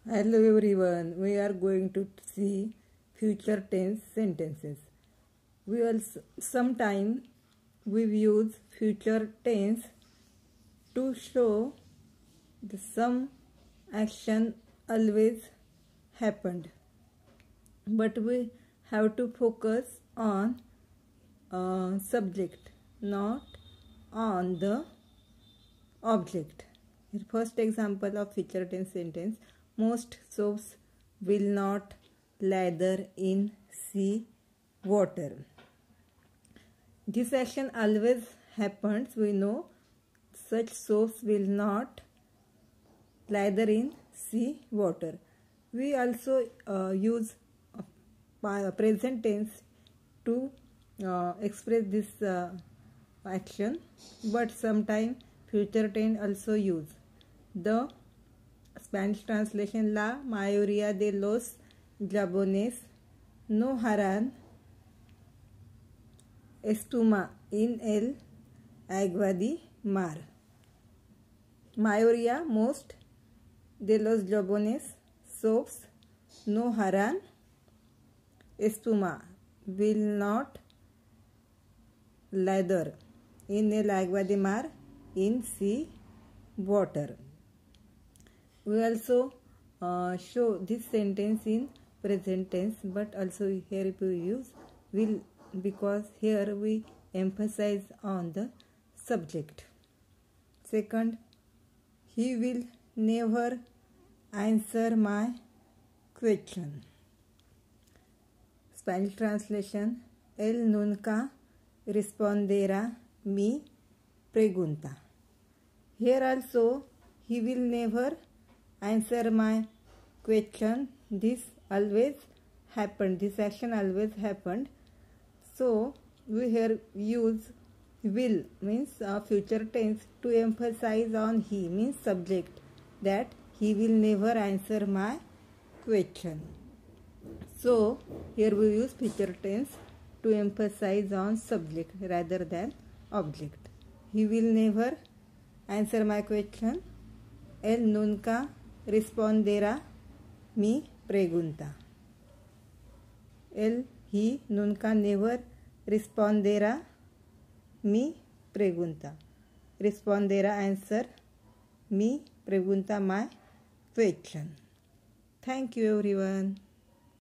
Hello everyone, we are going to see future tense sentences. We also sometime we use future tense to show the some action always happened, but we have to focus on subject, not on the object. First example of future tense sentence: most soaps will not lather in sea water. This action always happens. We know such soaps will not lather in sea water. We also use present tense to express this action, but sometimes future tense also use. The Spanish translation: La mayoría de los japoneses no harán espuma en el agua de mar. Mayoría, most, de los japoneses soaps no harán espuma, will not lather in el agua de mar, in sea water. We also show this sentence in present tense, but also here we use will, because here we emphasize on the subject. Second, he will never answer my question. Spanish translation: él nunca responderá mi pregunta. Here also he will never answer my question. This always happened. This action always happened. So we here use will, means future tense, to emphasize on he, means subject, that he will never answer my question. So here we use future tense to emphasize on subject rather than object. He will never answer my question. Él nunca responderá mi pregunta. He nunca never responderá mi pregunta. Responderá, answer, mi pregunta, my question. Thank you everyone.